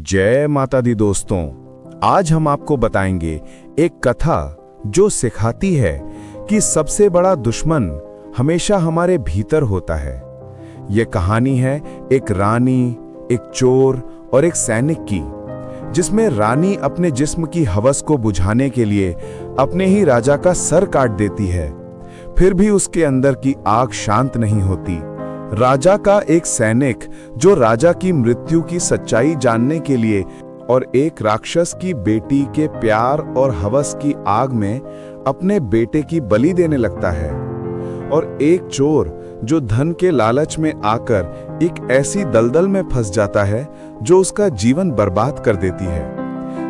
जय माता दी दोस्तों, आज हम आपको बताएंगे एक कथा जो सिखाती है कि सबसे बड़ा दुश्मन हमेशा हमारे भीतर होता है। यह कहानी है एक रानी, एक चोर और एक सैनिक की, जिसमें रानी अपने जिस्म की हवस को बुझाने के लिए अपने ही राजा का सर काट देती है, फिर भी उसके अंदर की आग शांत नहीं होती। राजा का एक सैनिक जो राजा की मृत्यु की सच्चाई जानने के लिए और एक राक्षस की बेटी के प्यार और हवस की आग में अपने बेटे की बलि देने लगता है, और एक चोर जो धन के लालच में आकर एक ऐसी दलदल में फंस जाता है जो उसका जीवन बर्बाद कर देती है।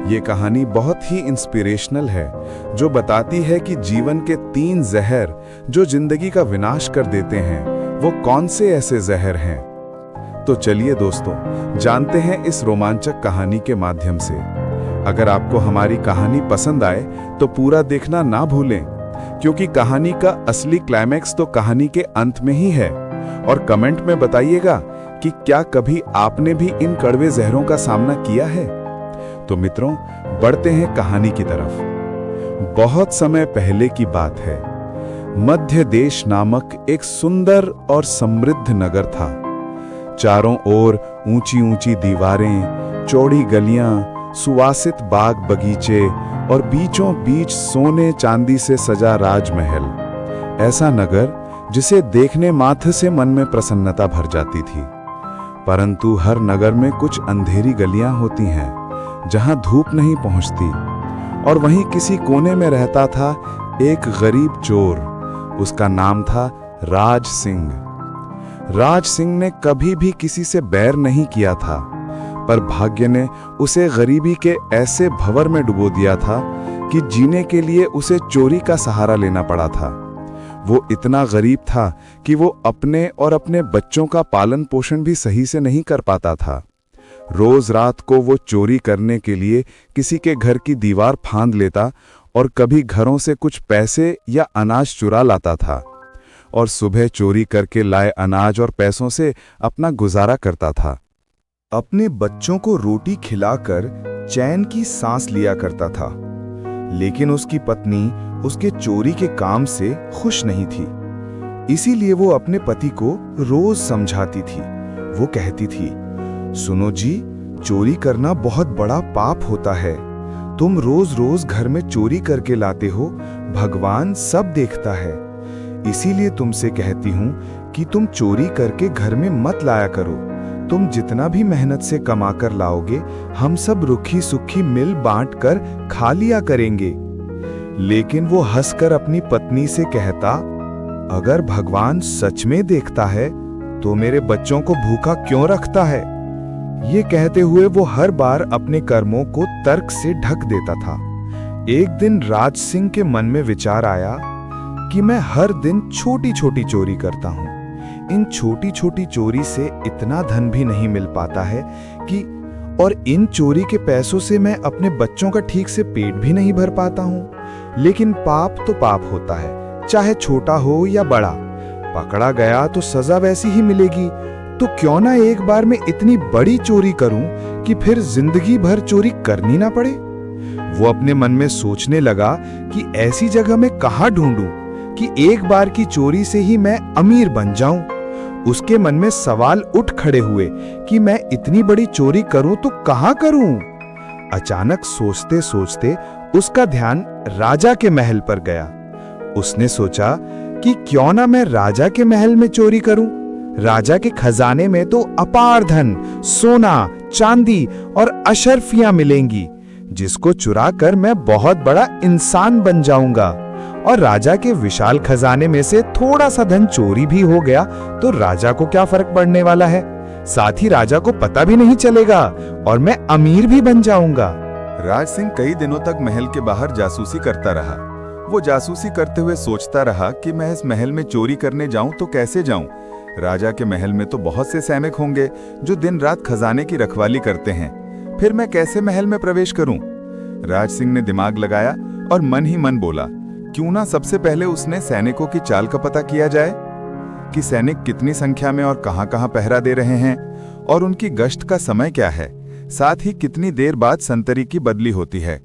ये कहानी बहुत ही इंस्पिरेशनल है, जो बताती है कि जीवन के 3 जहर जो जिंदगी का विनाश कर देते हैं, वो कौन से ऐसे जहर हैं। तो चलिए दोस्तों, जानते हैं इस रोमांचक कहानी के माध्यम से। अगर आपको हमारी कहानी पसंद आए तो पूरा देखना ना भूलें, क्योंकि कहानी का असली क्लाइमैक्स तो कहानी के अंत में ही है। और कमेंट में बताइएगा कि क्या कभी आपने भी इन कड़वे जहरों का सामना किया है। तो मित्रों, बढ़ते हैं कहानी की तरफ। बहुत समय पहले की बात है। मध्य देश नामक एक सुंदर और समृद्ध नगर था। चारों ओर ऊंची ऊंची दीवारें, चौड़ी गलियां, सुवासित बाग बगीचे और बीचों बीच सोने चांदी से सजा राजमहल। ऐसा नगर जिसे देखने मात्र से मन में प्रसन्नता भर जाती थी। परंतु हर नगर में कुछ अंधेरी गलियां होती हैं जहां धूप नहीं पहुंचती, और वहीं किसी कोने में रहता था एक गरीब चोर। उसका नाम था राज सिंह। राज सिंह ने कभी भी किसी से बैर नहीं किया था, पर भाग्य ने उसे गरीबी के ऐसे भंवर में डुबो दिया था कि जीने के लिए उसे चोरी का सहारा लेना पड़ा था। वो इतना गरीब था कि वो अपने और अपने बच्चों का पालन पोषण भी सही से नहीं कर पाता था। रोज रात को वो चोरी करने के लिए किसी के घर की दीवार फांद लेता और कभी घरों से कुछ पैसे या अनाज चुरा लाता था, और सुबह चोरी करके लाए अनाज और पैसों से अपना गुजारा करता था। अपने बच्चों को रोटी खिलाकर चैन की सांस लिया करता था, लेकिन उसकी पत्नी उसके चोरी के काम से खुश नहीं थी। इसीलिए वो अपने पति को रोज समझाती थी। वो कहती थी, सुनो जी, चोरी करना बहुत बड़ा पाप होता है। तुम रोज रोज घर में चोरी करके लाते हो, भगवान सब देखता है। इसीलिए तुमसे कहती हूं कि तुम चोरी करके घर में मत लाया करो। तुम जितना भी मेहनत से कमा कर लाओगे, हम सब रुखी सुखी मिल बांट कर खा लिया करेंगे। लेकिन वो हंसकर अपनी पत्नी से कहता, अगर भगवान सच में देखता है तो मेरे बच्चों को भूखा क्यों रखता है। ये कहते हुए वो हर बार अपने कर्मों को तर्क से ढक देता था। एक दिन राज सिंह के मन में विचार आया कि मैं हर दिन छोटी छोटी चोरी करता हूँ। इन छोटी छोटी चोरी से इतना धन भी नहीं मिल पाता है कि और इन चोरी के पैसों से मैं अपने बच्चों का ठीक से पेट भी नहीं भर पाता हूँ। लेकिन पाप तो पाप होता है, चाहे छोटा हो या बड़ा। पकड़ा गया तो सजा वैसी ही मिलेगी। तो क्यों ना एक बार में इतनी बड़ी चोरी करूं कि फिर जिंदगी भर चोरी करनी ना पड़े। वो अपने मन में सोचने लगा कि ऐसी जगह मैं कहां ढूंढूं कि एक बार की चोरी से ही मैं अमीर बन जाऊं। उसके मन में सवाल उठ खड़े हुए कि मैं इतनी बड़ी चोरी करूं तो कहां करूं। अचानक सोचते सोचते उसका ध्यान राजा के महल पर गया। उसने सोचा कि क्यों ना मैं राजा के महल में चोरी करूं। राजा के खजाने में तो अपार धन, सोना, चांदी और अशर्फियां मिलेंगी, जिसको चुराकर मैं बहुत बड़ा इंसान बन जाऊंगा। और राजा के विशाल खजाने में से थोड़ा सा धन चोरी भी हो गया तो राजा को क्या फर्क पड़ने वाला है। साथ ही राजा को पता भी नहीं चलेगा और मैं अमीर भी बन जाऊंगा। राज सिंह कई दिनों तक महल के बाहर जासूसी करता रहा। वो जासूसी करते हुए सोचता रहा कि मैं इस महल में चोरी करने जाऊं तो कैसे जाऊं। राजा के महल में तो बहुत से सैनिक होंगे जो दिन रात खजाने की रखवाली करते हैं। फिर मैं कैसे महल में प्रवेश करूं? राज सिंह ने दिमाग लगाया और मन ही मन बोला, क्यों ना सबसे पहले उसने सैनिकों की चाल का पता किया जाए कि सैनिक कितनी संख्या में और कहां-कहां पहरा दे रहे हैं और उनकी गश्त का समय क्या है। साथ ही कितनी देर बाद संतरी की बदली होती है।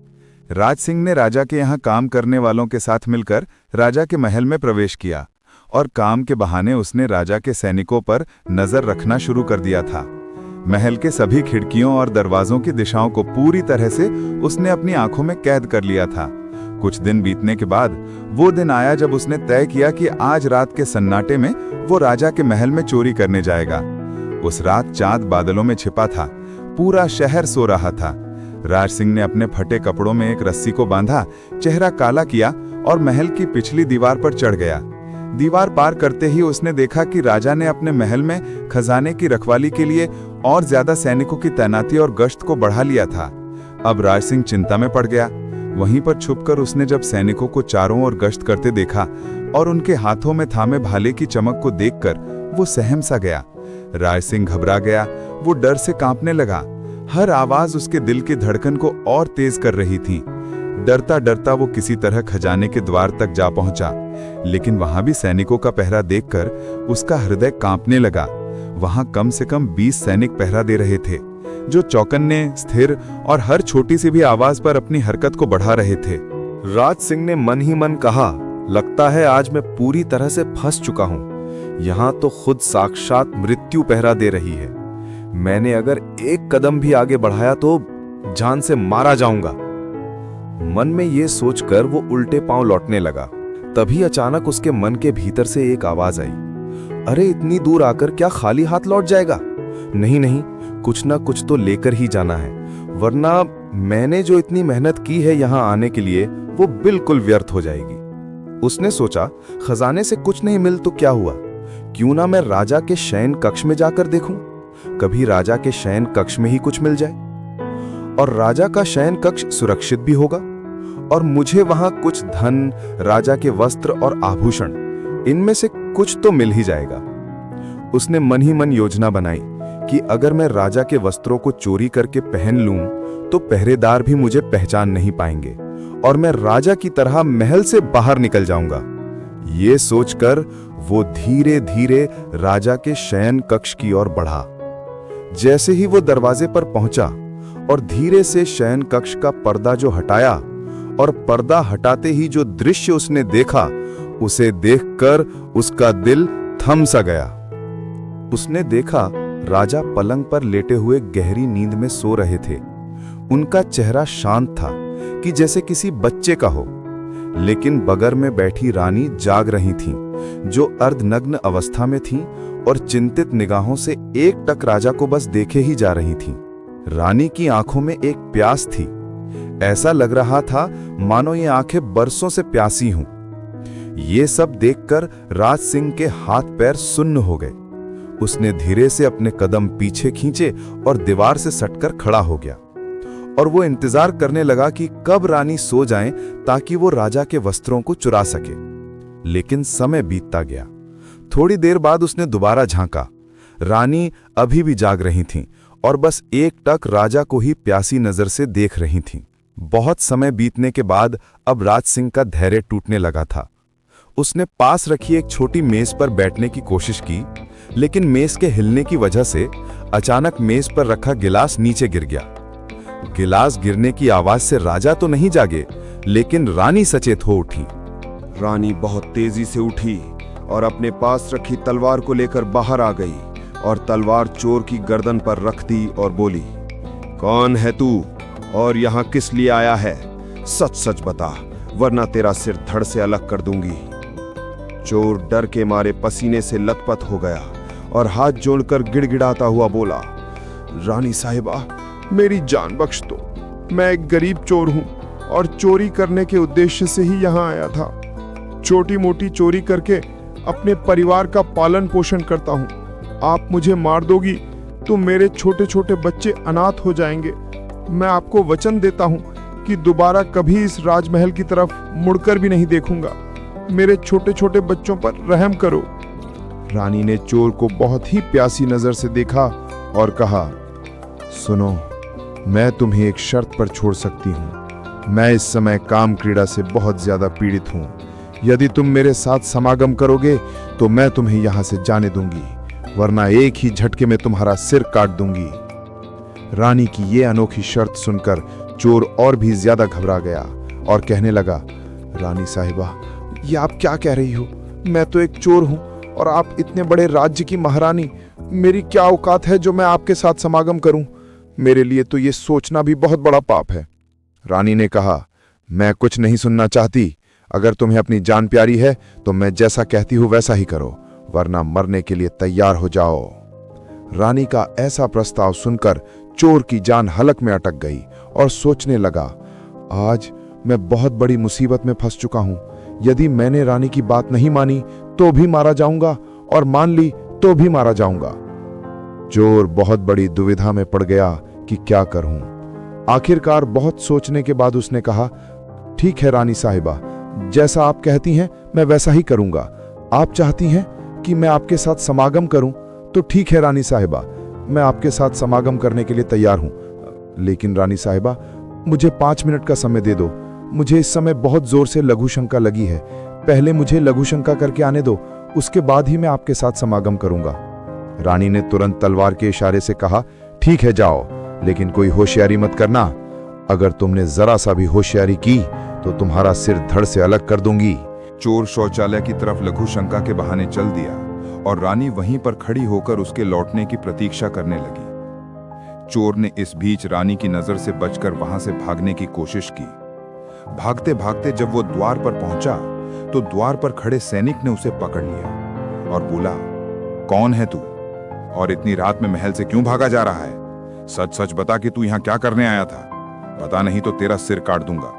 राज सिंह ने राजा के यहाँ काम करने वालों के साथ मिलकर राजा के महल में प्रवेश किया और काम के बहाने उसने राजा के सैनिकों पर नजर रखना शुरू कर दिया था। महल के सभी खिड़कियों और दरवाजों की दिशाओं को पूरी तरह से उसने अपनी आंखों में कैद कर लिया था। कुछ दिन बीतने के बाद वो दिन आया जब उसने तय किया कि आज रात के सन्नाटे में वो राजा के महल में चोरी करने जाएगा। उस रात चांद बादलों में छिपा था, पूरा शहर सो रहा था। राज सिंह ने अपने फटे कपड़ों में एक रस्सी को बांधा, चेहरा काला किया और महल की पिछली दीवार पर चढ़ गया। दीवार पार करते ही उसने देखा कि राजा ने अपने महल में खजाने की रखवाली के लिए और ज्यादा सैनिकों की तैनाती और गश्त को बढ़ा लिया था। अब राज सिंह चिंता में पड़ गया। वहीं पर छुपकर उसने जब सैनिकों को चारों ओर गश्त करते देखा और उनके हाथों में थामे भाले की चमक को देखकर वो सहम सा गया। राज सिंह घबरा गया, वो डर से कांपने लगा। हर आवाज उसके दिल की धड़कन को और तेज कर रही थी। डरता डरता वो किसी तरह खजाने के द्वार तक जा पहुंचा, लेकिन वहां भी सैनिकों का पहरा देखकर उसका हृदय कांपने लगा। वहां कम से कम 20 सैनिक पहरा दे रहे थे, जो चौकन्ने, स्थिर और हर छोटी सी भी आवाज पर अपनी हरकत को बढ़ा रहे थे। राज सिंह ने मन ही मन कहा, लगता है आज मैं पूरी तरह से फंस चुका हूं। यहां तो खुद साक्षात मृत्यु पहरा दे रही है। मैंने अगर एक कदम भी आगे बढ़ाया तो जान से मारा जाऊंगा। मन में ये सोचकर वो उल्टे पांव लौटने लगा। तभी अचानक उसके मन के भीतर से एक आवाज आई, अरे इतनी दूर आकर क्या खाली हाथ लौट जाएगा? नहीं नहीं, कुछ ना कुछ तो लेकर ही जाना है, वरना मैंने जो इतनी मेहनत की है यहाँ आने के लिए वो बिल्कुल व्यर्थ हो जाएगी। उसने सोचा, खजाने से कुछ नहीं मिल तो क्या हुआ, क्यों ना मैं राजा के शयन कक्ष में जाकर देखूं, कभी राजा के शयन कक्ष में ही कुछ मिल जाए और राजा का शयन कक्ष सुरक्षित भी होगा और मुझे वहां कुछ धन, राजा के वस्त्र और आभूषण, इनमें से कुछ तो मिल ही जाएगा। उसने मन ही मन योजना बनाई कि अगर मैं राजा के वस्त्रों को चोरी करके पहन लूं तो पहरेदार भी मुझे पहचान नहीं पाएंगे और मैं राजा की तरह महल से बाहर निकल जाऊंगा। ये सोचकर वो धीरे धीरे राजा के शयन कक्ष की ओर बढ़ा। जैसे ही वो दरवाजे पर पहुंचा और धीरे से शयन कक्ष का पर्दा जो हटाया और पर्दा हटाते ही जो दृश्य उसने देखा, उसे देखकर उसका दिल थम सा गया। उसने देखा राजा पलंग पर लेटे हुए गहरी नींद में सो रहे थे। उनका चेहरा शांत था कि जैसे किसी बच्चे का हो, लेकिन बगल में बैठी रानी जाग रही थीं, जो अर्धनग्न अवस्था में थीं और चिंतित निगाहों से एकटक राजा को बस देखे ही जा रही थीं। रानी की आंखों में एक प्यास थी। ऐसा लग रहा था मानो ये आंखें बरसों से प्यासी हों। ये सब देखकर राज सिंह के हाथ पैर सुन्न हो गए। उसने धीरे से अपने कदम पीछे खींचे और दीवार से सटकर खड़ा हो गया और वो इंतजार करने लगा कि कब रानी सो जाएं ताकि वो राजा के वस्त्रों को चुरा सके। लेकिन समय बीतता गया। थोड़ी देर बाद उसने दोबारा झांका। रानी अभी भी जाग रही थीं और बस एकटक राजा को ही प्यासी नजर से देख रही थीं। बहुत समय बीतने के बाद अब राज सिंह का धैर्य टूटने लगा था। उसने पास रखी एक छोटी मेज पर बैठने की कोशिश की, लेकिन मेज के हिलने की वजह से अचानक मेज पर रखा गिलास नीचे गिर गया। गिलास गिरने की आवाज से राजा तो नहीं जागे, लेकिन रानी सचेत हो उठी। रानी बहुत तेजी से उठी और अपने पास रखी तलवार को लेकर बाहर आ गई और तलवार चोर की गर्दन पर रख दी और बोली, कौन है तू और यहाँ किस लिए आया है? सच सच बता, वरना तेरा सिर धड़ से अलग कर दूंगी। चोर डर के मारे पसीने से लथपथ हो गया और हाथ जोड़कर गिड़गिड़ाता हुआ बोला, रानी साहिबा, मेरी जान बख्श दो। मैं एक गरीब चोर हूं और चोरी करने के उद्देश्य से ही यहाँ आया था। छोटी मोटी चोरी करके अपने परिवार का पालन पोषण करता हूं। आप मुझे मार दोगी तो मेरे छोटे छोटे बच्चे अनाथ हो जाएंगे। मैं आपको वचन देता हूं कि दोबारा कभी इस राजमहल की तरफ मुड़कर भी नहीं देखूंगा। मेरे छोटे छोटे बच्चों पर रहम करो। रानी ने चोर को बहुत ही प्यासी नजर से देखा और कहा, सुनो, मैं तुम्हें एक शर्त पर छोड़ सकती हूँ। मैं इस समय काम क्रीड़ा से बहुत ज्यादा पीड़ित हूँ। यदि तुम मेरे साथ समागम करोगे तो मैं तुम्हें यहाँ से जाने दूंगी, वरना एक ही झटके में तुम्हारा सिर काट दूंगी। रानी की ये अनोखी शर्त सुनकर चोर और भी ज्यादा घबरा गया और कहने लगा, रानी साहिबा, ये आप क्या कह रही हो? मैं तो एक चोर हूं और आप इतने बड़े राज्य की महारानी। मेरी क्या औकात है जो मैं आपके साथ समागम करूं? मेरे लिए तो ये सोचना भी बहुत बड़ा पाप है। रानी ने कहा, मैं कुछ नहीं सुनना चाहती। अगर तुम्हें अपनी जान प्यारी है तो मैं जैसा कहती हूं वैसा ही करो, वरना मरने के लिए तैयार हो जाओ। रानी का ऐसा प्रस्ताव सुनकर चोर की जान हलक में अटक गई और सोचने लगा, आज मैं बहुत बड़ी मुसीबत में फंस चुका हूं। यदि मैंने रानी की बात नहीं मानी तो भी मारा जाऊंगा और मान ली तो भी मारा जाऊंगा। चोर बहुत बड़ी दुविधा में पड़ गया कि क्या करूं। आखिरकार बहुत सोचने के बाद उसने कहा, ठीक है रानी साहिबा, जैसा आप कहती हैं मैं वैसा ही करूंगा। आप चाहती हैं कि मैं आपके साथ समागम करूं तो ठीक है रानी साहिबा, मैं आपके साथ समागम करने के लिए तैयार हूं। लेकिन रानी साहिबा, मुझे 5 मिनट का समय दे दो। मुझे इस समय बहुत जोर से लघु शंका लगी है। पहले मुझे लघु शंका करके आने दो, उसके बाद ही मैं आपके साथ समागम करूंगा। रानी ने तुरंत तलवार के इशारे से कहा, ठीक है जाओ, लेकिन कोई होशियारी मत करना। अगर तुमने जरा सा भी होशियारी की तो तुम्हारा सिर धड़ से अलग कर दूंगी। चोर शौचालय की तरफ लघु शंका के बहाने चल दिया और रानी वहीं पर खड़ी होकर उसके लौटने की प्रतीक्षा करने लगी। चोर ने इस बीच रानी की नजर से बचकर वहां से भागने की कोशिश की। भागते भागते जब वो द्वार पर पहुंचा तो द्वार पर खड़े सैनिक ने उसे पकड़ लिया और बोला, कौन है तू और इतनी रात में महल से क्यों भागा जा रहा है? सच सच बता कि तू यहां क्या करने आया था। पता नहीं तो तेरा सिर काट दूंगा।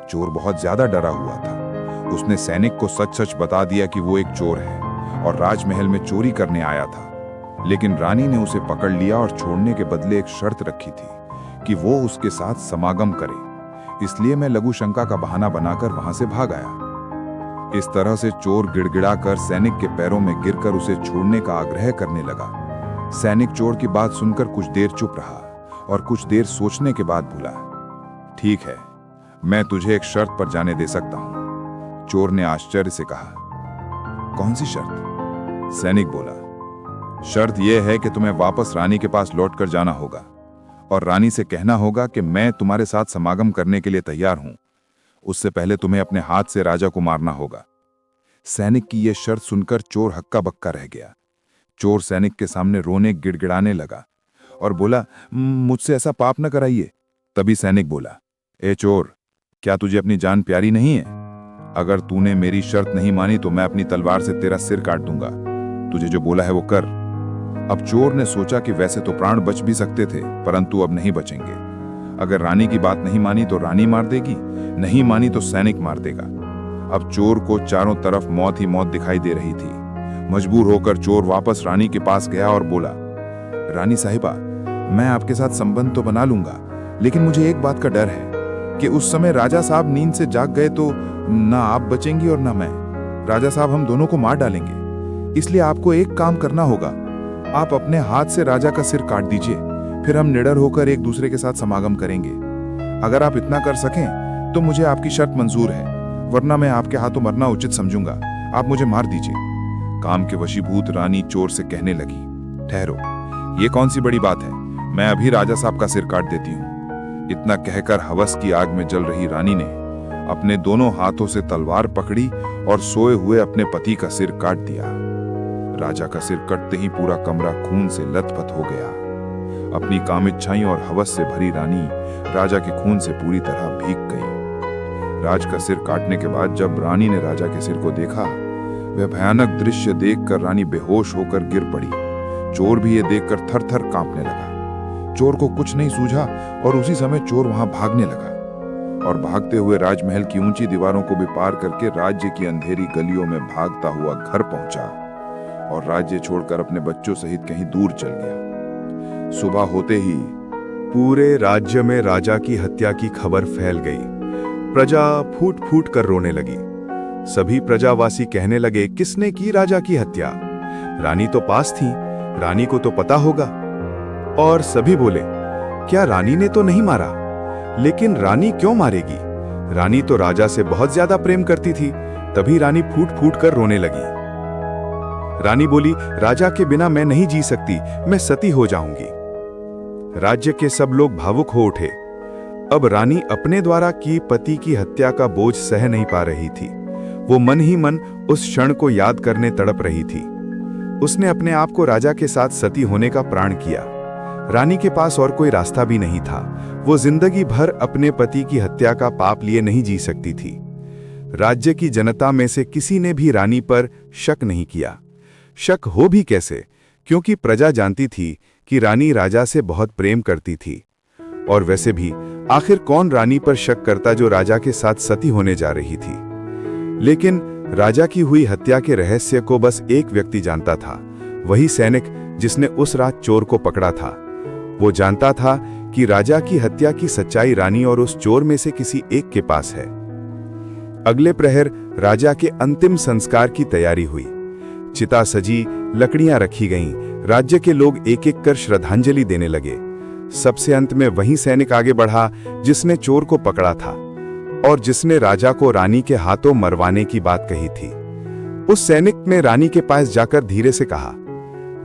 चोर बहुत ज्यादा डरा हुआ था। उसने सैनिक को सच सच बता दिया कि वो एक चोर है और राजमहल में चोरी करने आया था। लेकिन रानी ने उसे पकड़ लिया और छोड़ने के बदले एक शर्त रखी थी कि वो उसके साथ समागम करे। इसलिए मैं लघु शंका का बहाना बनाकर वहां से भाग आया। इस तरह से चोर गिड़गिड़ाकर सैनिक के पैरों में गिरकर उसे छोड़ने का आग्रह करने लगा। सैनिक चोर की बात सुनकर कुछ देर चुप रहा और कुछ देर सोचने के बाद बोला, ठीक है, मैं तुझे एक शर्त पर जाने दे सकता हूं। चोर ने आश्चर्य से कहा, कौन सी शर्त? सैनिक बोला, शर्त यह है कि तुम्हें वापस रानी के पास लौटकर जाना होगा और रानी से कहना होगा कि मैं तुम्हारे साथ समागम करने के लिए तैयार हूं। उससे पहले तुम्हें अपने हाथ से राजा को मारना होगा। सैनिक की यह शर्त सुनकर चोर हक्का बक्का रह गया। चोर सैनिक के सामने रोने गिड़गिड़ाने लगा और बोला, मुझसे ऐसा पाप न कराइए। तभी सैनिक बोला, ए चोर, क्या तुझे अपनी जान प्यारी नहीं है? अगर तूने मेरी शर्त नहीं मानी तो मैं अपनी तलवार से तेरा सिर काट दूंगा। तुझे जो बोला है वो कर। अब चोर ने सोचा कि वैसे तो प्राण बच भी सकते थे, परंतु अब नहीं बचेंगे। अगर रानी की बात नहीं मानी तो रानी मार देगी, नहीं मानी तो सैनिक मार देगा। अब चोर को चारों तरफ मौत ही मौत दिखाई दे रही थी। मजबूर होकर चोर वापस रानी के पास गया और बोला, रानी साहिबा, मैं आपके साथ संबंध तो बना लूंगा, लेकिन मुझे एक बात का डर है कि उस समय राजा साहब नींद से जाग गए तो ना आप बचेंगी और ना मैं। राजा साहब हम दोनों को मार डालेंगे। इसलिए आपको एक काम करना होगा, आप अपने हाथ से राजा का सिर काट दीजिए, फिर हम निडर होकर एक दूसरे के साथ समागम करेंगे। अगर आप इतना कर सकें तो मुझे आपकी शर्त मंजूर है, वरना मैं आपके हाथों मरना उचित समझूंगा। आप मुझे मार दीजिए। काम के वशीभूत रानी चोर से कहने लगी, ठहरो, ये कौन सी बड़ी बात है, मैं अभी राजा साहब का सिर काट देती हूँ। इतना कहकर हवस की आग में जल रही रानी ने अपने दोनों हाथों से तलवार पकड़ी और सोए हुए अपने पति का सिर काट दिया। राजा का सिर कटते ही पूरा कमरा खून से लथपथ हो गया। अपनी कामिच्छाई और हवस से भरी रानी राजा के खून से पूरी तरह भीग गई। राज का सिर काटने के बाद जब रानी ने राजा के सिर को देखा, वह भयानक दृश्य देखकर रानी बेहोश होकर गिर पड़ी। चोर भी ये देखकर थर थर कांपने लगा। चोर को कुछ नहीं सूझा और उसी समय चोर वहां भागने लगा और भागते हुए राजमहल की ऊंची दीवारों को भी पार करके राज्य की अंधेरी गलियों में भागता हुआ घर पहुंचा और राज्य छोड़कर अपने बच्चों सहित कहीं दूर चल गया। सुबह होते ही पूरे राज्य में राजा की हत्या की खबर फैल गई। प्रजा फूट फूट कर रोने लगी। सभी प्रजावासी कहने लगे, किसने की राजा की हत्या? रानी तो पास थी, रानी को तो पता होगा। और सभी बोले, क्या रानी ने तो नहीं मारा? लेकिन रानी क्यों मारेगी? रानी तो राजा से बहुत ज्यादा प्रेम करती थी। तभी रानी फूट फूट कर रोने लगी। रानी बोली, राजा के बिना मैं नहीं जी सकती, मैं सती हो जाऊंगी। राज्य के सब लोग भावुक हो उठे। अब रानी अपने द्वारा की पति की हत्या का बोझ सह नहीं पा रही थी। वो मन ही मन उस क्षण को याद करने तड़प रही थी। उसने अपने आप को राजा के साथ सती होने का प्रण किया। रानी के पास और कोई रास्ता भी नहीं था। वो जिंदगी भर अपने पति की हत्या का पाप लिए नहीं जी सकती थी। राज्य की जनता में से किसी ने भी रानी पर शक नहीं किया। शक हो भी कैसे, क्योंकि प्रजा जानती थी कि रानी राजा से बहुत प्रेम करती थी। और वैसे भी आखिर कौन रानी पर शक करता जो राजा के साथ सती होने जा रही थी। लेकिन राजा की हुई हत्या के रहस्य को बस एक व्यक्ति जानता था, वही सैनिक जिसने उस रात चोर को पकड़ा था। वो जानता था कि राजा की हत्या की सच्चाई रानी और उस चोर में से किसी एक के पास है। अगले प्रहर राजा के अंतिम संस्कार की तैयारी हुई। चिता सजी, लकड़ियां रखी गईं, राज्य के लोग एक एक कर श्रद्धांजलि देने लगे। सबसे अंत में वही सैनिक आगे बढ़ा जिसने चोर को पकड़ा था और जिसने राजा को रानी के हाथों मरवाने की बात कही थी। उस सैनिक ने रानी के पास जाकर धीरे से कहा,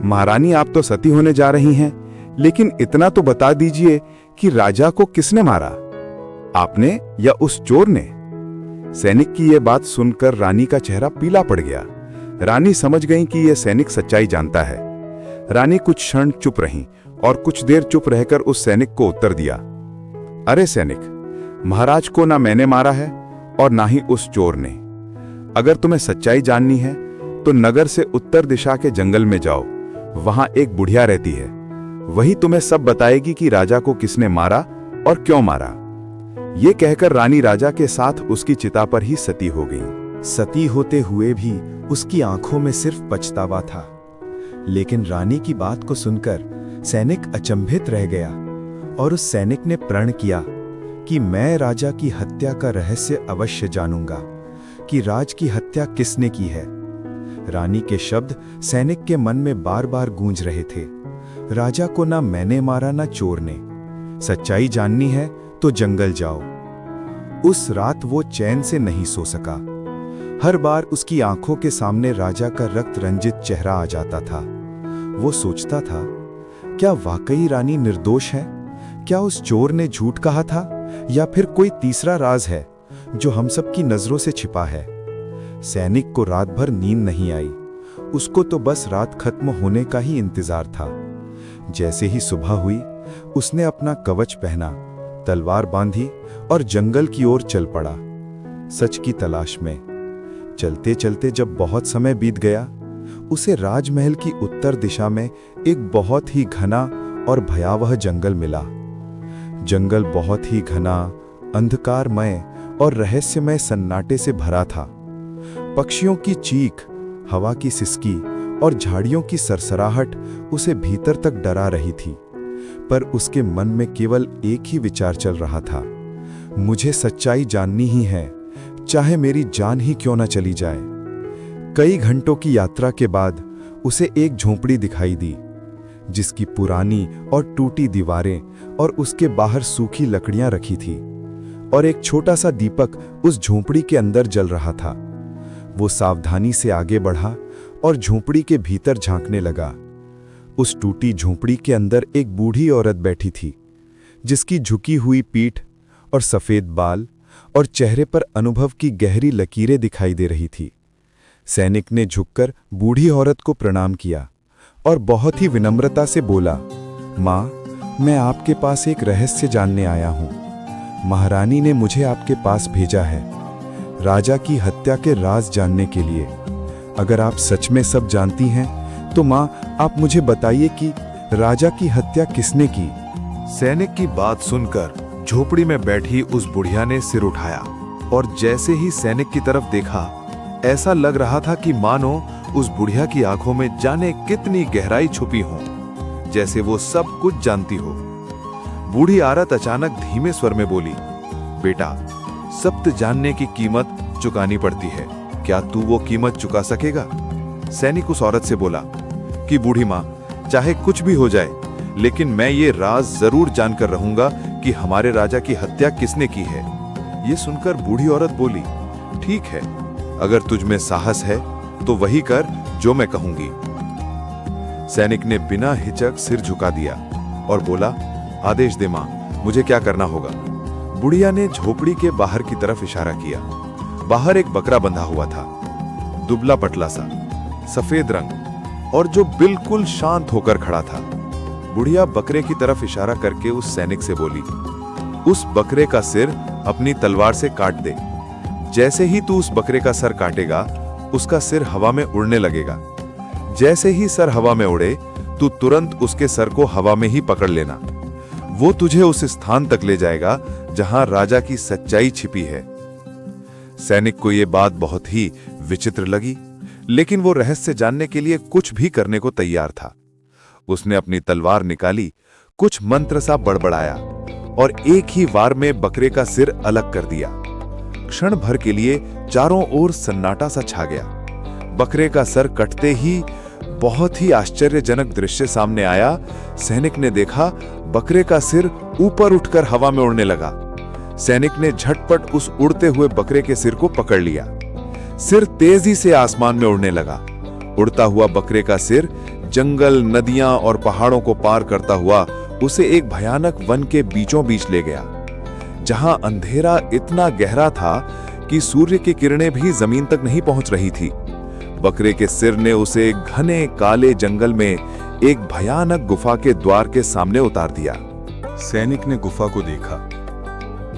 महारानी, आप तो सती होने जा रही हैं, लेकिन इतना तो बता दीजिए कि राजा को किसने मारा, आपने या उस चोर ने? सैनिक की यह बात सुनकर रानी का चेहरा पीला पड़ गया। रानी समझ गई कि यह सैनिक सच्चाई जानता है। रानी कुछ क्षण चुप रही और कुछ देर चुप रहकर उस सैनिक को उत्तर दिया, अरे सैनिक, महाराज को ना मैंने मारा है और ना ही उस चोर ने। अगर तुम्हें सच्चाई जाननी है तो नगर से उत्तर दिशा के जंगल में जाओ, वहां एक बुढ़िया रहती है। वही तुम्हें सब बताएगी कि राजा को किसने मारा और क्यों मारा। ये कहकर रानी राजा के साथ उसकी चिता पर ही सती हो गई। सती होते हुए भी उसकी आंखों में सिर्फ पछतावा था। लेकिन रानी की बात को सुनकर सैनिक अचंभित रह गया और उस सैनिक ने प्रण किया कि मैं राजा की हत्या का रहस्य अवश्य जानूंगा कि राज की हत्या किसने की है। रानी के शब्द सैनिक के मन में बार बार गूंज रहे थे। राजा को ना मैंने मारा ना चोर ने। सच्चाई जाननी है तो जंगल जाओ। उस रात वो चैन से नहीं सो सका। हर बार उसकी आंखों के सामने राजा का रक्त रंजित चेहरा आ जाता था। वो सोचता था, क्या वाकई रानी निर्दोष है? क्या उस चोर ने झूठ कहा था या फिर कोई तीसरा राज है जो हम सब की नजरों से छिपा है? सैनिक को रात भर नींद नहीं आई। उसको तो बस रात खत्म होने का ही इंतजार था। जैसे ही सुबह हुई, उसने अपना कवच पहना, तलवार बांधी और जंगल की ओर चल पड़ा, सच की तलाश में। चलते चलते जब बहुत समय बीत गया, उसे राजमहल की उत्तर दिशा में एक बहुत ही घना और भयावह जंगल मिला। जंगल बहुत ही घना, अंधकारमय और रहस्यमय सन्नाटे से भरा था। पक्षियों की चीख, हवा की सिसकी और झाड़ियों की सरसराहट उसे भीतर तक डरा रही थी। पर उसके मन में केवल एक ही विचार चल रहा था, मुझे सच्चाई जाननी ही है, चाहे मेरी जान ही क्यों न चली जाए। कई घंटों की यात्रा के बाद उसे एक झोंपड़ी दिखाई दी, जिसकी पुरानी और टूटी दीवारें और उसके बाहर सूखी लकड़ियां रखी थी और एक छोटा सा दीपक उस झोंपड़ी के अंदर जल रहा था। वो सावधानी से आगे बढ़ा और झोंपड़ी के भीतर झांकने लगा। उस टूटी झोंपड़ी के अंदर एक बूढ़ी औरत बैठी थी, जिसकी झुकी हुई पीठ और सफेद बाल और चेहरे पर अनुभव की गहरी लकीरें दिखाई दे रही थी। सैनिक ने झुककर बूढ़ी औरत को प्रणाम किया और बहुत ही विनम्रता से बोला, माँ, मैं आपके पास एक रहस्य जानने आया हूँ। महारानी ने मुझे आपके पास भेजा है, राजा की हत्या के राज जानने के लिए। अगर आप सच में सब जानती हैं तो माँ, आप मुझे बताइए कि राजा की हत्या किसने की। सैनिक की बात सुनकर झोपड़ी में बैठी उस बुढ़िया ने सिर उठाया और जैसे ही सैनिक की तरफ देखा, ऐसा लग रहा था कि मानो उस बुढ़िया की आंखों में जाने कितनी गहराई छुपी हो, जैसे वो सब कुछ जानती हो। बूढ़ी औरत अचानक धीमे स्वर में बोली, बेटा, सत्य जानने की कीमत चुकानी पड़ती है, क्या तू वो कीमत चुका सकेगा? सैनिक उस औरत से बोला कि बूढ़ी माँ, चाहे कुछ भी हो जाए, लेकिन मैं ये राज जरूर जानकर रहूंगा कि हमारे राजा की हत्या किसने की है। ये सुनकर बूढ़ी औरत बोली, ठीक है, अगर तुझ में साहस है तो वही कर जो मैं कहूंगी। सैनिक ने बिना हिचक सिर झुका दिया और बोला, आदेश दे मां, मुझे क्या करना होगा? बुढ़िया ने झोपड़ी के बाहर की तरफ इशारा किया। बाहर एक बकरा बंधा हुआ था, दुबला पतला सा, सफेद रंग, और जो बिल्कुल शांत होकर खड़ा था। बुढ़िया बकरे की तरफ इशारा करके उस सैनिक से बोली, उस बकरे का सिर अपनी तलवार से काट दे। जैसे ही तू उस बकरे का सर काटेगा, उसका सिर हवा में उड़ने लगेगा। जैसे ही सर हवा में उड़े, तू तुरंत उसके सर को हवा में ही पकड़ लेना। वो तुझे उस स्थान तक ले जाएगा जहां राजा की सच्चाई छिपी है। सैनिक को यह बात बहुत ही विचित्र लगी, लेकिन वो रहस्य जानने के लिए कुछ भी करने को तैयार था। उसने अपनी तलवार निकाली, कुछ मंत्र सा बड़बड़ाया और एक ही वार में बकरे का सिर अलग कर दिया। क्षण भर के लिए चारों ओर सन्नाटा सा छा गया। बकरे का सर कटते ही बहुत ही आश्चर्यजनक दृश्य सामने आया। सैनिक ने देखा, बकरे का सिर ऊपर उठकर हवा में उड़ने लगा। सैनिक ने झटपट उस उड़ते हुए बकरे के सिर को पकड़ लिया। सिर तेजी से आसमान में उड़ने लगा। उड़ता हुआ बकरे का सिर जंगल, नदियां और पहाड़ों को पार करता हुआ उसे एक भयानक वन के बीचों बीच ले गया, जहां अंधेरा इतना गहरा था कि सूर्य की किरणें भी जमीन तक नहीं पहुंच रही थी। बकरे के सिर ने उसे घने काले जंगल में एक भयानक गुफा के द्वार के सामने उतार दिया। सैनिक ने गुफा को देखा।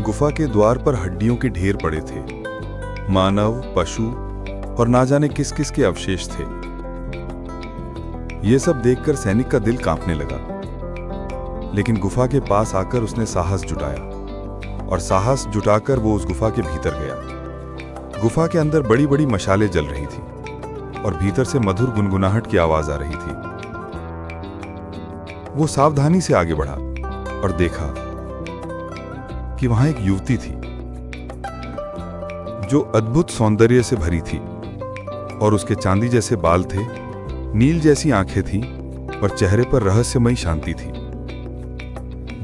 गुफा के द्वार पर हड्डियों के ढेर पड़े थे। मानव, पशु और ना जाने किस किस के अवशेष थे। यह सब देखकर सैनिक का दिल कांपने लगा, लेकिन गुफा के पास आकर उसने साहस जुटाया और साहस जुटाकर वो उस गुफा के भीतर गया। गुफा के अंदर बड़ी बड़ी मशालें जल रही थी और भीतर से मधुर गुनगुनाहट की आवाज आ रही थी। वो सावधानी से आगे बढ़ा और देखा कि वहां एक युवती थी जो अद्भुत सौंदर्य से भरी थी और उसके चांदी जैसे बाल थे, नील जैसी आंखें थीं और चेहरे पर रहस्यमयी शांति थी।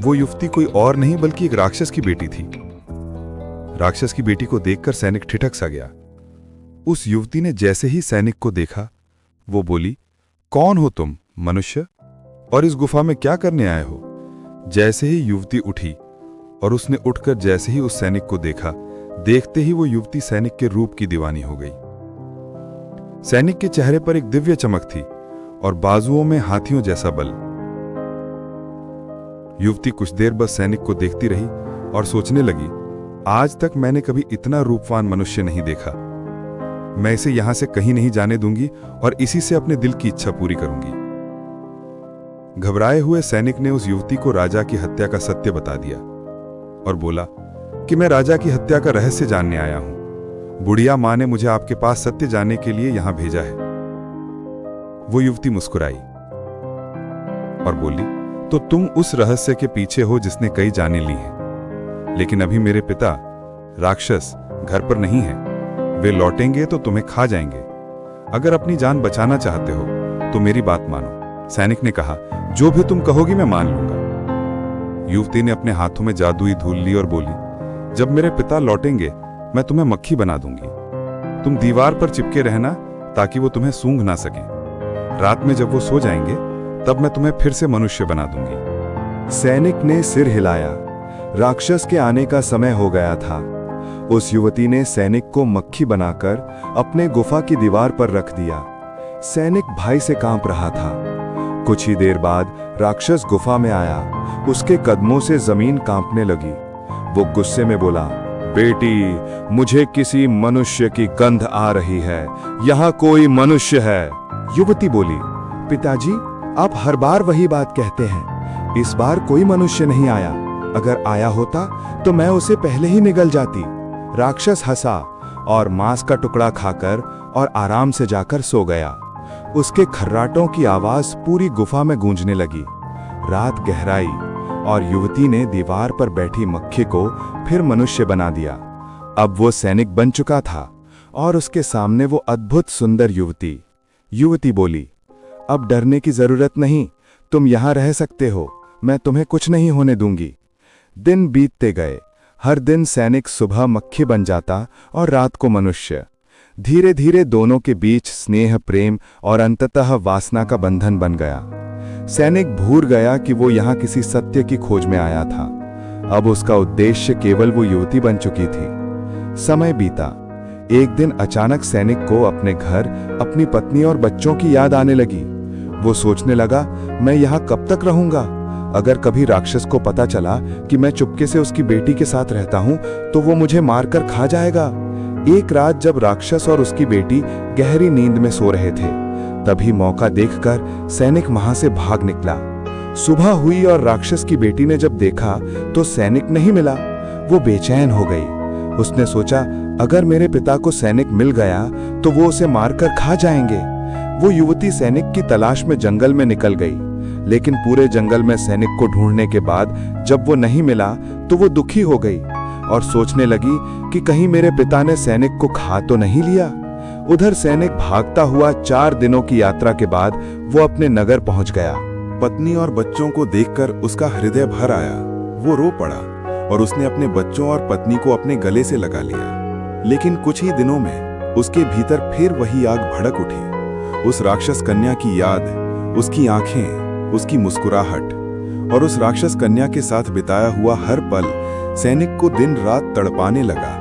वो युवती कोई और नहीं बल्कि एक राक्षस की बेटी थी। राक्षस की बेटी को देखकर सैनिक ठिठक सा गया। उस युवती ने जैसे ही सैनिक को देखा, वो बोली, कौन हो तुम, मनुष्य, और इस गुफा में क्या करने आए हो? जैसे ही युवती उठी और उसने उठकर जैसे ही उस सैनिक को देखा, देखते ही वो युवती सैनिक के रूप की दीवानी हो गई। सैनिक के चेहरे पर एक दिव्य चमक थी और बाजुओं में हाथियों जैसा बल। युवती कुछ देर बस सैनिक को देखती रही और सोचने लगी, आज तक मैंने कभी इतना रूपवान मनुष्य नहीं देखा। मैं इसे यहां से कहीं नहीं जाने दूंगी और इसी से अपने दिल की इच्छा पूरी करूंगी। घबराए हुए सैनिक ने उस युवती को राजा की हत्या का सत्य बता दिया और बोला कि मैं राजा की हत्या का रहस्य जानने आया हूं। बुढ़िया मां ने मुझे आपके पास सत्य जानने के लिए यहां भेजा है। वो युवती मुस्कुराई और बोली, तो तुम उस रहस्य के पीछे हो जिसने कई जाने ली हैं। लेकिन अभी मेरे पिता राक्षस घर पर नहीं है। वे लौटेंगे तो तुम्हें खा जाएंगे। अगर अपनी जान बचाना चाहते हो तो मेरी बात मानो। सैनिक ने कहा, जो भी तुम कहोगी मैं मान लूंगा। युवती ने अपने हाथों में जादुई धूल ली और बोली, जब मेरे पिता लौटेंगे मैं तुम्हें मक्खी बना दूंगी। तुम दीवार पर चिपके रहना ताकि वो तुम्हें सूंघ ना सके। रात में जब वो सो जाएंगे तब मैं तुम्हें फिर से मनुष्य बना दूंगी। सैनिक ने सिर हिलाया। राक्षस के आने का समय हो गया था। उस युवती ने सैनिक को मक्खी बनाकर अपने गुफा की दीवार पर रख दिया। सैनिक भय से कांप रहा था। कुछ ही देर बाद राक्षस गुफा में आया। उसके कदमों से जमीन कांपने लगी। वो गुस्से में बोला, बेटी, मुझे किसी मनुष्य की गंध आ रही है। यहाँ कोई मनुष्य है। युवती बोली, पिताजी, आप हर बार वही बात कहते हैं। इस बार कोई मनुष्य नहीं आया। अगर आया होता तो मैं उसे पहले ही निगल जाती। राक्षस हंसा और मांस का टुकड़ा खाकर और आराम से जाकर सो गया। उसके खर्राटों की आवाज पूरी गुफा में गूंजने लगी। रात गहराई और युवती ने दीवार पर बैठी मक्खी को फिर मनुष्य बना दिया। अब वो सैनिक बन चुका था और उसके सामने वो अद्भुत सुंदर युवती। युवती बोली, अब डरने की जरूरत नहीं, तुम यहां रह सकते हो। मैं तुम्हें कुछ नहीं होने दूंगी। दिन बीतते गए। हर दिन सैनिक सुबह मक्खी बन जाता और रात को मनुष्य। धीरे धीरे दोनों के बीच स्नेह, प्रेम और अंततः वासना का बंधन बन गया। सैनिक भूल गया कि वो यहाँ किसी सत्य की खोज में आया था। अब उसका उद्देश्य केवल वो युवती बन चुकी थी। समय बीता। एक दिन अचानक सैनिक को अपने घर, अपनी पत्नी और बच्चों की याद आने लगी। वो सोचने लगा, मैं यहाँ कब तक रहूंगा? अगर कभी राक्षस को पता चला कि मैं चुपके से उसकी बेटी के साथ रहता हूं, तो वो मुझे मारकर खा जाएगा। एक रात जब राक्षस और उसकी बेटी गहरी नींद में सो रहे थे, तभी मौका देखकर सैनिक वहां से भाग निकला। सुबह हुई और राक्षस की बेटी ने जब देखा तो सैनिक नहीं मिला। वो बेचैन हो गई। उसने सोचा, अगर मेरे पिता को सैनिक मिल गया तो वो उसे मारकर खा जाएंगे। वो युवती सैनिक की तलाश में जंगल में निकल गई, लेकिन पूरे जंगल में सैनिक को ढूंढने के बाद जब वो नहीं मिला तो वो दुखी हो गई और सोचने लगी कि कहीं मेरे पिता ने सैनिक को खा तो नहीं लिया। उधर सैनिक भागता हुआ 4 दिनों की यात्रा के बाद वो अपने नगर पहुंच गया। पत्नी और बच्चों को देखकर उसका हृदय भर आया। वो रो पड़ा और उसने अपने बच्चों और पत्नी को अपने गले से लगा लिया। लेकिन कुछ ही दिनों में उसके भीतर फिर वही आग भड़क उठी। उस राक्षस कन्या की याद, उसकी आंखें, उसकी मुस्कुराहट और उस राक्षस कन्या के साथ बिताया हुआ हर पल सैनिक को दिन रात तड़पाने लगा।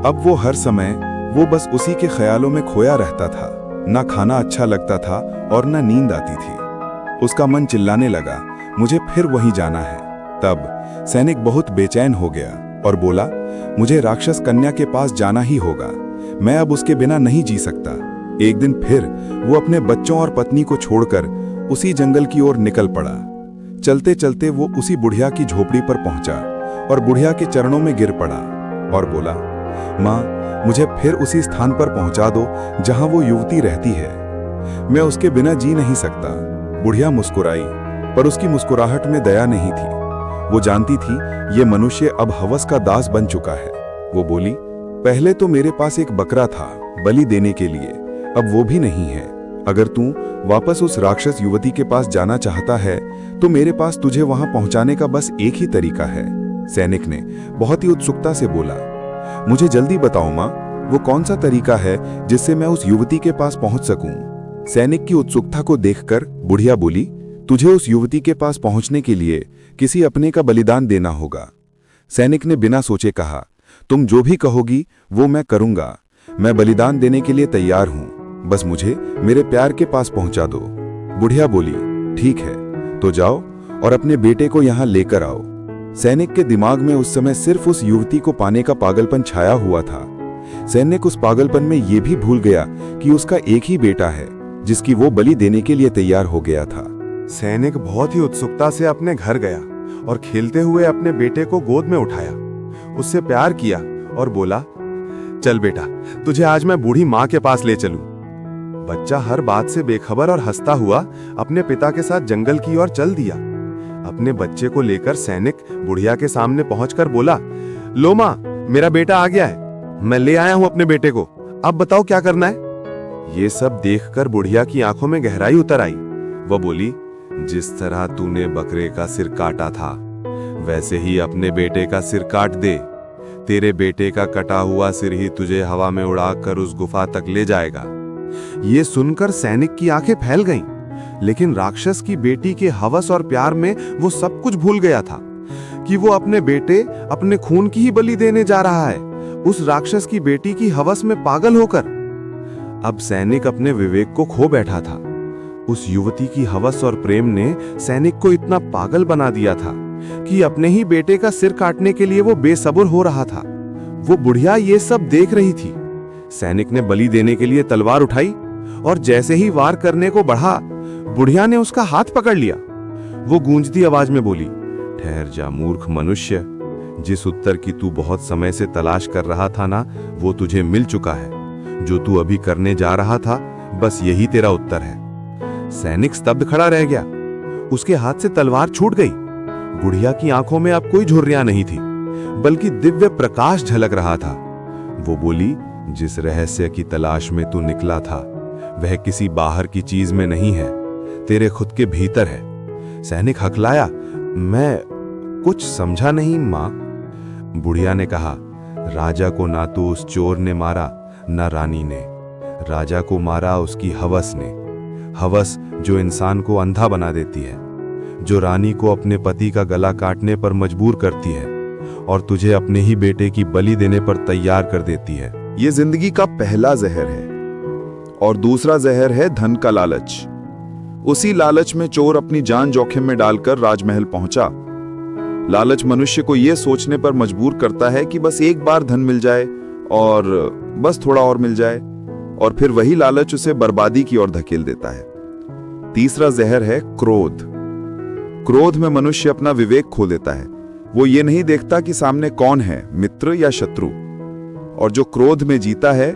अब वो हर समय वो बस उसी के ख्यालों में खोया रहता था। ना खाना अच्छा लगता था और ना नींद आती थी। उसका मन चिल्लाने लगा, मुझे फिर वहीं जाना है। तब सैनिक बहुत बेचैन हो गया और बोला, मुझे राक्षस कन्या के पास जाना ही होगा। मैं अब उसके बिना नहीं जी सकता। एक दिन फिर वो अपने बच्चों और पत्नी को छोड़कर उसी जंगल की ओर निकल पड़ा। चलते चलते वो उसी बुढ़िया की झोपड़ी पर पहुंचा और बुढ़िया के चरणों में गिर पड़ा और बोला, माँ, मुझे फिर उसी स्थान पर पहुंचा दो जहां वो युवती रहती है। मैं उसके बिना जी नहीं सकता। बुढ़िया मुस्कुराई, पर उसकी मुस्कुराहट में दया नहीं थी। वो जानती थी ये मनुष्य अब हवस का दास बन चुका है। वो बोली, पहले तो मेरे पास एक बकरा था बलि देने के लिए, अब वो भी नहीं है। अगर तू वापस उस राक्षस युवती के पास जाना चाहता है तो मेरे पास तुझे वहां पहुंचाने का बस एक ही तरीका है। सैनिक ने बहुत ही उत्सुकता से बोला, मुझे जल्दी बताओ माँ, वो कौन सा तरीका है जिससे मैं उस युवती के पास पहुंच सकूं? सैनिक की उत्सुकता को देखकर बुढ़िया बोली, तुझे उस युवती के पास पहुंचने के लिए किसी अपने का बलिदान देना होगा। सैनिक ने बिना सोचे कहा, तुम जो भी कहोगी वो मैं करूंगा। मैं बलिदान देने के लिए तैयार हूं, बस मुझे मेरे प्यार के पास पहुंचा दो। बुढ़िया बोली, ठीक है, तो जाओ और अपने बेटे को यहां लेकर आओ। सैनिक के दिमाग में उस समय सिर्फ उस युवती को पाने का पागलपन छाया हुआ था। सैनिक उस पागलपन में यह भी भूल गया कि उसका एक ही बेटा है जिसकी वो बलि देने के लिए तैयार हो गया था। सैनिक बहुत ही उत्सुकता से अपने घर गया और खेलते हुए अपने बेटे को गोद में उठाया, उससे प्यार किया और बोला, चल बेटा, तुझे आज मैं बूढ़ी माँ के पास ले चलूं। बच्चा हर बात से बेखबर और हंसता हुआ अपने पिता के साथ जंगल की ओर चल दिया। अपने बच्चे को लेकर सैनिक बुढ़िया के सामने पहुंचकर बोला, लो माँ, मेरा बेटा आ गया है, मैं ले आया हूं अपने बेटे को, अब बताओ क्या करना है। ये सब देखकर बुढ़िया की आंखों में गहराई उतर आई। वह बोली, जिस तरह तूने बकरे का सिर काटा था वैसे ही अपने बेटे का सिर काट दे। तेरे बेटे का कटा हुआ सिर ही तुझे हवा में उड़ाकर उस गुफा तक ले जाएगा। ये सुनकर सैनिक की आंखें फैल गईं, लेकिन राक्षस की बेटी के हवस और प्यार में वो सब कुछ भूल गया था कि वो अपने बेटे, अपने खून की ही बलि देने जा रहा है, उस राक्षस की बेटी की हवस में पागल होकर। अब सैनिक अपने विवेक को खो बैठा था। उस युवती की हवस और प्रेम ने सैनिक को इतना पागल बना दिया था कि अपने ही बेटे का सिर काटने के लिए वो बेसब्र हो रहा था। वो बुढ़िया ये सब देख रही थी। सैनिक ने बलि देने के लिए तलवार उठाई और जैसे ही वार करने को बढ़ा, बुढ़िया ने उसका हाथ पकड़ लिया। वो गूंजती आवाज में बोली, ठहर जा मूर्ख मनुष्य, जिस उत्तर की तू बहुत समय से तलाश कर रहा था ना, वो तुझे मिल चुका है। जो तू अभी करने जा रहा था, बस यही तेरा उत्तर है। सैनिक स्तब्ध खड़ा रह गया। उसके हाथ से तलवार छूट गई। बुढ़िया की आंखों में अब कोई झुर्रियां नहीं थी, बल्कि दिव्य प्रकाश झलक रहा था। वो बोली, जिस रहस्य की तलाश में तू निकला था वह किसी बाहर की चीज में नहीं है, तेरे खुद के भीतर है। सैनिक हकलाया, मैं कुछ समझा नहीं मां। बुढ़िया ने कहा, राजा को ना तो उस चोर ने मारा ना रानी ने, राजा को मारा उसकी हवस ने, हवस जो इंसान को अंधा बना देती है, जो रानी को अपने पति का गला काटने पर मजबूर करती है और तुझे अपने ही बेटे की बलि देने पर तैयार कर देती है। ये जिंदगी का पहला जहर है। और दूसरा जहर है धन का लालच। उसी लालच में चोर अपनी जान जोखिम में डालकर राजमहल पहुंचा। लालच मनुष्य को यह सोचने पर मजबूर करता है कि बस एक बार धन मिल जाए और बस थोड़ा और मिल जाए, और फिर वही लालच उसे बर्बादी की ओर धकेल देता है। तीसरा जहर है क्रोध। क्रोध में मनुष्य अपना विवेक खो देता है। वो ये नहीं देखता कि सामने कौन है, मित्र या शत्रु। और जो क्रोध में जीता है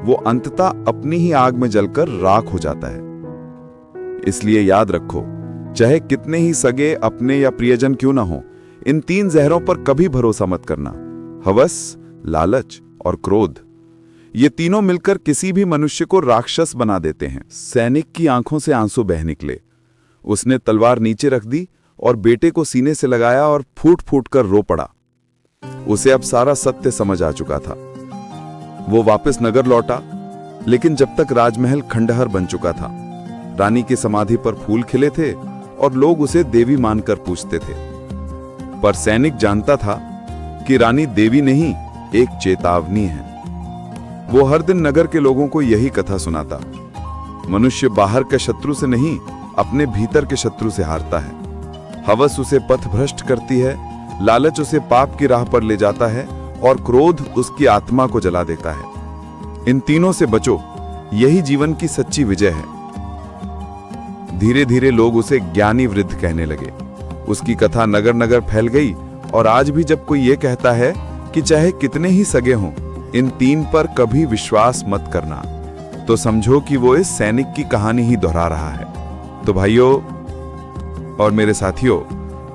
वो अंततः अपनी ही आग में जलकर राख हो जाता है। इसलिए याद रखो, चाहे कितने ही सगे, अपने या प्रियजन क्यों ना हो, इन 3 जहरों पर कभी भरोसा मत करना। हवस, लालच और क्रोध, ये तीनों मिलकर किसी भी मनुष्य को राक्षस बना देते हैं। सैनिक की आंखों से आंसू बह निकले। उसने तलवार नीचे रख दी और बेटे को सीने से लगाया और फूट फूट कर रो पड़ा। उसे अब सारा सत्य समझ आ चुका था। वो वापस नगर लौटा, लेकिन जब तक राजमहल खंडहर बन चुका था। रानी की समाधि पर फूल खिले थे और लोग उसे देवी मानकर पूजते थे। पर सैनिक जानता था कि रानी देवी नहीं, एक चेतावनी है। वो हर दिन नगर के लोगों को यही कथा सुनाता। मनुष्य बाहर के शत्रु से नहीं, अपने भीतर के शत्रु से हारता है। हवस उसे पथ भ्रष्ट करती है, लालच उसे पाप की राह पर ले जाता है और क्रोध उसकी आत्मा को जला देता है। इन तीनों से बचो, यही जीवन की सच्ची विजय है। धीरे धीरे लोग उसे ज्ञानी वृद्ध कहने लगे। उसकी कथा नगर नगर फैल गई और आज भी जब कोई यह कहता है कि चाहे कितने ही सगे हों, इन 3 पर कभी विश्वास मत करना, तो समझो कि वो इस सैनिक की कहानी ही दोहरा रहा है। तो भाइयों और मेरे साथियों,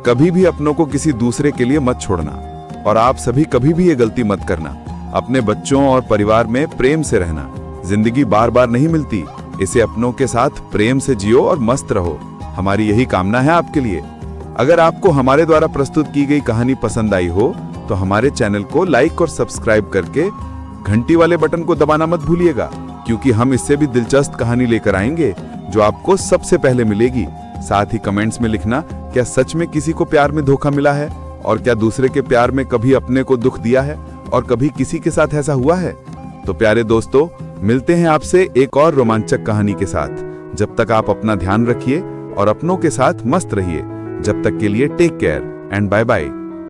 कभी भी अपनों को किसी दूसरे के लिए मत छोड़ना। और आप सभी कभी भी ये गलती मत करना। अपने बच्चों और परिवार में प्रेम से रहना। जिंदगी बार बार नहीं मिलती, इसे अपनों के साथ प्रेम से जियो और मस्त रहो। हमारी यही कामना है आपके लिए। अगर आपको हमारे द्वारा प्रस्तुत की गई कहानी पसंद आई हो तो हमारे चैनल को लाइक और सब्सक्राइब करके घंटी वाले बटन को दबाना मत भूलिएगा, क्योंकि हम इससे भी दिलचस्प कहानी लेकर आएंगे जो आपको सबसे पहले मिलेगी। साथ ही कमेंट्स में लिखना, क्या सच में किसी को प्यार में धोखा मिला है, और क्या दूसरे के प्यार में कभी अपने को दुख दिया है, और कभी किसी के साथ ऐसा हुआ है। तो प्यारे दोस्तों, मिलते हैं आपसे एक और रोमांचक कहानी के साथ। जब तक आप अपना ध्यान रखिए और अपनों के साथ मस्त रहिए। जब तक के लिए take care and bye bye.